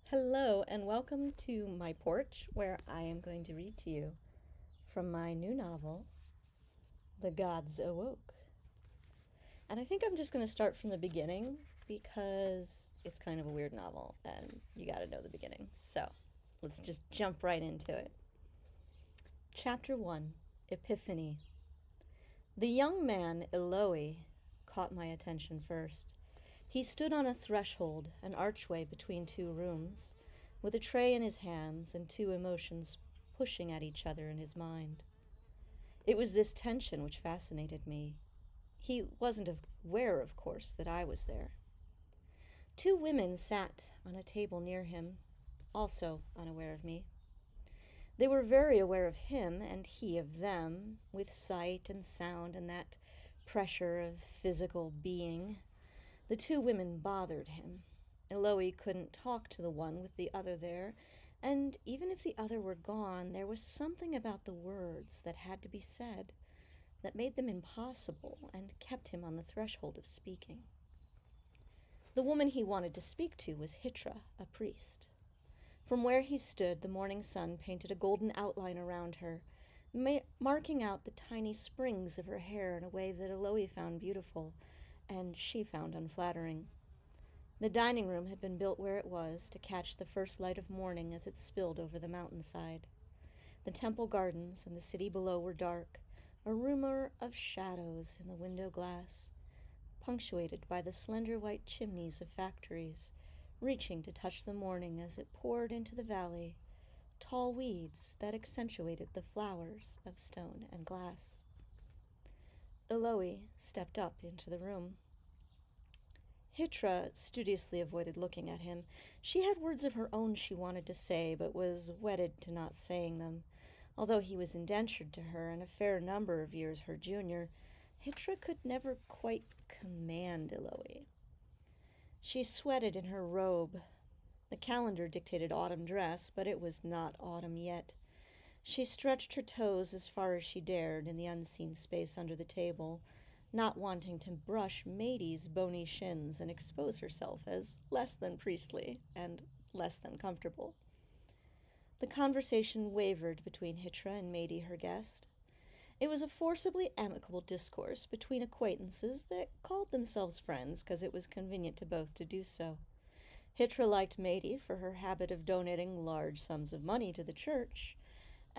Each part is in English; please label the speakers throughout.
Speaker 1: Hello, and welcome to my porch, where I am going to read to you from my new novel, The Gods Awoke. And I think I'm just going to start from the beginning because it's kind of a weird novel and you got to know the beginning. So let's just jump right into it. Chapter 1, Epiphany. The young man, Eloi, caught my attention first. He stood on a threshold, an archway between two rooms, with a tray in his hands and two emotions pushing at each other in his mind. It was this tension which fascinated me. He wasn't aware, of course, that I was there. Two women sat on a table near him, also unaware of me. They were very aware of him, and he of them, with sight and sound and that pressure of physical being. The two women bothered him. Eloi couldn't talk to the one with the other there, and even if the other were gone, there was something about the words that had to be said that made them impossible and kept him on the threshold of speaking. The woman he wanted to speak to was Hitra, a priest. From where he stood, the morning sun painted a golden outline around her, marking out the tiny springs of her hair in a way that Eloi found beautiful, and she found unflattering. The dining room had been built where it was to catch the first light of morning as it spilled over the mountainside. The temple gardens and the city below were dark, a rumor of shadows in the window glass, punctuated by the slender white chimneys of factories, reaching to touch the morning as it poured into the valley, tall weeds that accentuated the flowers of stone and glass. Eloi stepped up into the room. Hitra studiously avoided looking at him. She had words of her own she wanted to say, but was wedded to not saying them. Although he was indentured to her and a fair number of years her junior, Hitra could never quite command Eloi. She sweated in her robe. The calendar dictated autumn dress, but it was not autumn yet. She stretched her toes as far as she dared in the unseen space under the table, not wanting to brush Matey's bony shins and expose herself as less than priestly and less than comfortable. The conversation wavered between Hitra and Matey, her guest. It was a forcibly amicable discourse between acquaintances that called themselves friends because it was convenient to both to do so. Hitra liked Matey for her habit of donating large sums of money to the church,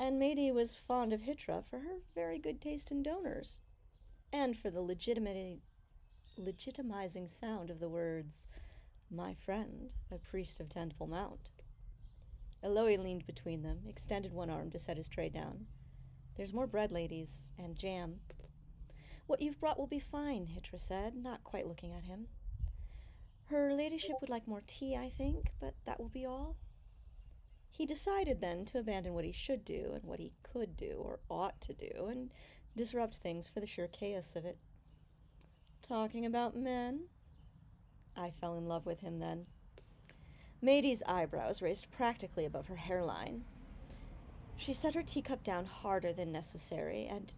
Speaker 1: and Matey was fond of Hitra for her very good taste in donors, and for the legitimizing sound of the words, "My friend, a priest of Temple Mount." Eloi leaned between them, extended one arm to set his tray down. "There's more bread, ladies, and jam." "What you've brought will be fine," Hitra said, not quite looking at him. "Her ladyship would like more tea, I think, but that will be all." He decided then to abandon what he should do and what he could do or ought to do and disrupt things for the sheer chaos of it. "Talking about men?" I fell in love with him then. Matey's eyebrows raised practically above her hairline. She set her teacup down harder than necessary, and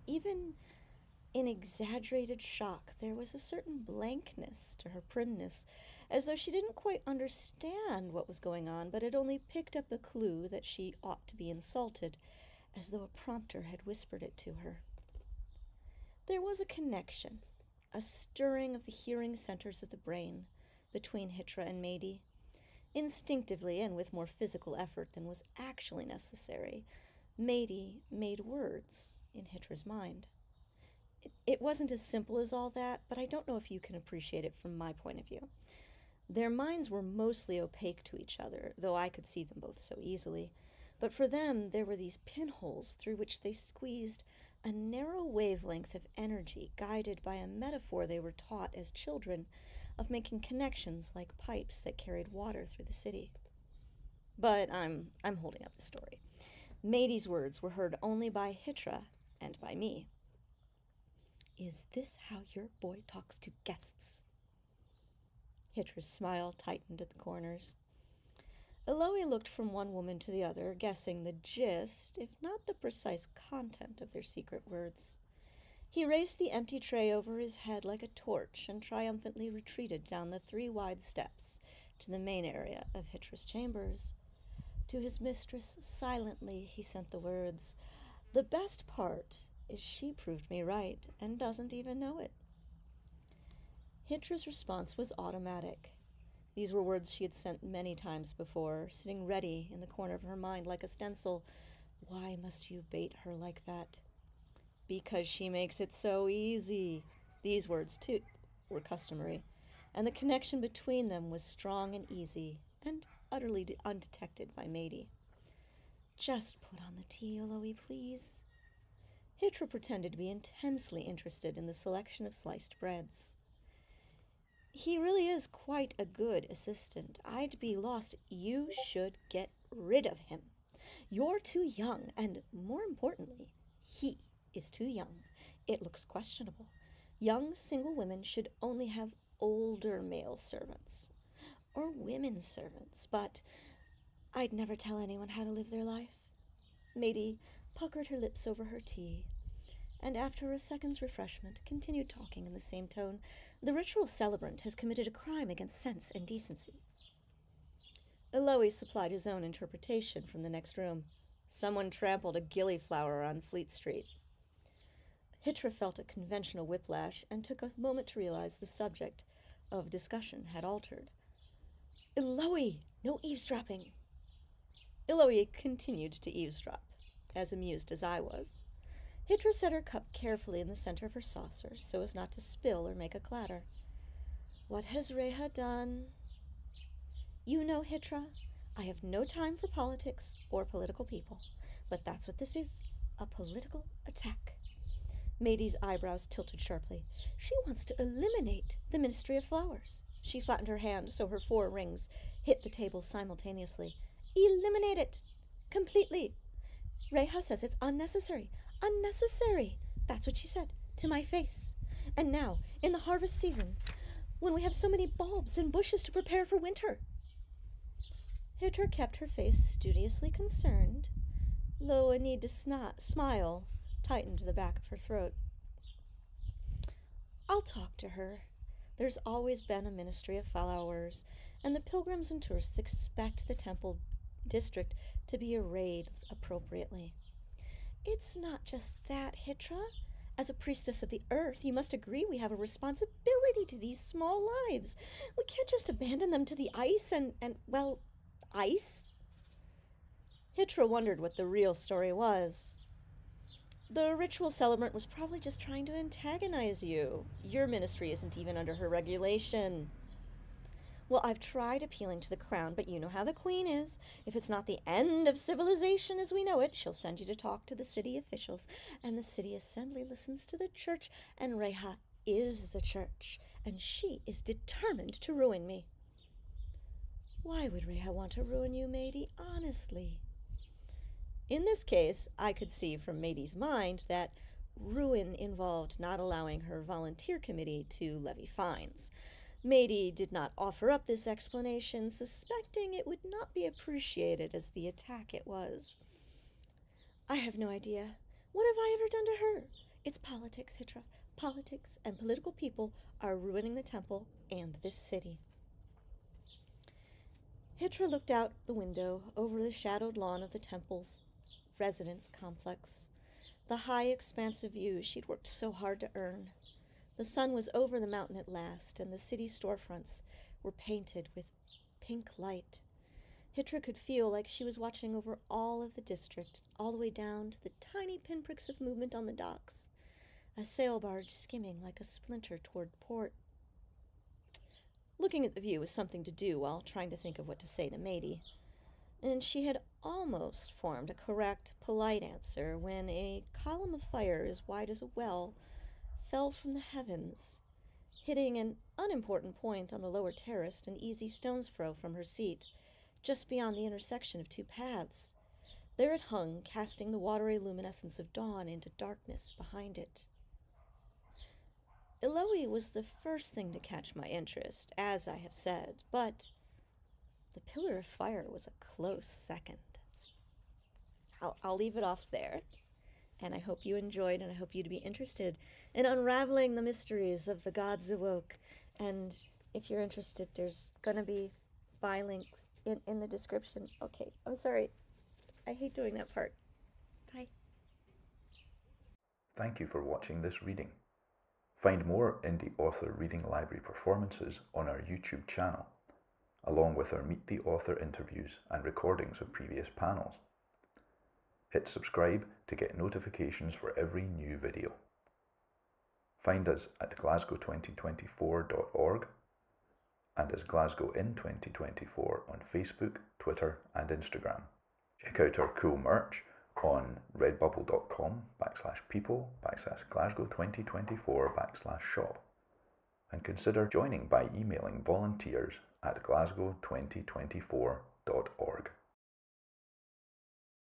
Speaker 1: even in exaggerated shock there was a certain blankness to her primness, as though she didn't quite understand what was going on, but had only picked up the clue that she ought to be insulted, as though a prompter had whispered it to her. There was a connection, a stirring of the hearing centers of the brain, between Hitra and Matey. Instinctively, and with more physical effort than was actually necessary, Matey made words in Hitra's mind. It wasn't as simple as all that, but I don't know if you can appreciate it from my point of view. Their minds were mostly opaque to each other, though I could see them both so easily. But for them, there were these pinholes through which they squeezed a narrow wavelength of energy, guided by a metaphor they were taught as children of making connections like pipes that carried water through the city. But I'm holding up the story. Matey's words were heard only by Hitra and by me. "Is this how your boy talks to guests?" Hitra's smile tightened at the corners. Eloi looked from one woman to the other, guessing the gist, if not the precise content of their secret words. He raised the empty tray over his head like a torch and triumphantly retreated down the 3 wide steps to the main area of Hytra's chambers. To his mistress, silently, he sent the words, "The best part is she proved me right and doesn't even know it." Hytra's response was automatic. These were words she had sent many times before, sitting ready in the corner of her mind like a stencil. Why must you bait her like that? Because she makes it so easy. These words, too, were customary, and the connection between them was strong and easy, and utterly undetected by Matey. "Just put on the tea, Eloy, please." Hytra pretended to be intensely interested in the selection of sliced breads. "He really is quite a good assistant. I'd be lost. You should get rid of him. You're too young, and more importantly, he is too young. It looks questionable. Young single women should only have older male servants. Or women servants, but I'd never tell anyone how to live their life." Matey puckered her lips over her tea, and after a second's refreshment continued talking in the same tone. "The ritual celebrant has committed a crime against sense and decency." Eloy supplied his own interpretation from the next room. "Someone trampled a gillyflower on Fleet Street." Hytra felt a conventional whiplash and took a moment to realize the subject of discussion had altered. "Eloy, no eavesdropping." Eloy continued to eavesdrop, as amused as I was. Hytra set her cup carefully in the center of her saucer so as not to spill or make a clatter. "What has Reha done?" "You know, Hytra, I have no time for politics or political people, but that's what this is, a political attack." Matey's eyebrows tilted sharply. "She wants to eliminate the Ministry of Flowers." She flattened her hand so her 4 rings hit the table simultaneously. "Eliminate it. Completely. Reha says it's unnecessary. Unnecessary. That's what she said, to my face. And now, in the harvest season, when we have so many bulbs and bushes to prepare for winter." Hytra kept her face studiously concerned, though a need to smile tightened the back of her throat. "I'll talk to her. There's always been a Ministry of Flowers, and the pilgrims and tourists expect the temple district to be arrayed appropriately." "It's not just that, Hytra. As a priestess of the earth, you must agree we have a responsibility to these small lives. We can't just abandon them to the ice and ice?" Hytra wondered what the real story was. "The ritual celebrant was probably just trying to antagonize you. Your ministry isn't even under her regulation." "Well, I've tried appealing to the crown, but you know how the queen is. If it's not the end of civilization as we know it, she'll send you to talk to the city officials, and the city assembly listens to the church, and Reha is the church, and she is determined to ruin me." "Why would Reha want to ruin you, Matey? Honestly." In this case, I could see from Matey's mind that ruin involved not allowing her volunteer committee to levy fines. Matey did not offer up this explanation, suspecting it would not be appreciated as the attack it was. "I have no idea. What have I ever done to her? It's politics, Hytra. Politics and political people are ruining the temple and this city." Hytra looked out the window over the shadowed lawn of the temple's residence complex, the high, expansive view she'd worked so hard to earn. The sun was over the mountain at last, and the city storefronts were painted with pink light. Hytra could feel like she was watching over all of the district, all the way down to the tiny pinpricks of movement on the docks, a sail barge skimming like a splinter toward port. Looking at the view was something to do while trying to think of what to say to Matey, and she had almost formed a correct, polite answer when a column of fire as wide as a well fell from the heavens, hitting an unimportant point on the lower terrace, an easy stone's throw from her seat, just beyond the intersection of 2 paths. There it hung, casting the watery luminescence of dawn into darkness behind it. Eloy was the first thing to catch my interest, as I have said, but the pillar of fire was a close second. I'll leave it off there, and I hope you enjoyed, and I hope you'd be interested in unraveling the mysteries of the Gods Awoke. And if you're interested, there's going to be buy links in the description. Okay, I'm sorry. I hate doing that part. Bye.
Speaker 2: Thank you for watching this reading. Find more Indie Author Reading Library performances on our YouTube channel, along with our Meet the Author interviews and recordings of previous panels. Hit subscribe to get notifications for every new video. Find us at glasgow2024.org and as Glasgow in 2024 on Facebook, Twitter and Instagram. Check out our cool merch on redbubble.com/people/Glasgow2024/shop and consider joining by emailing volunteers at glasgow2024.org.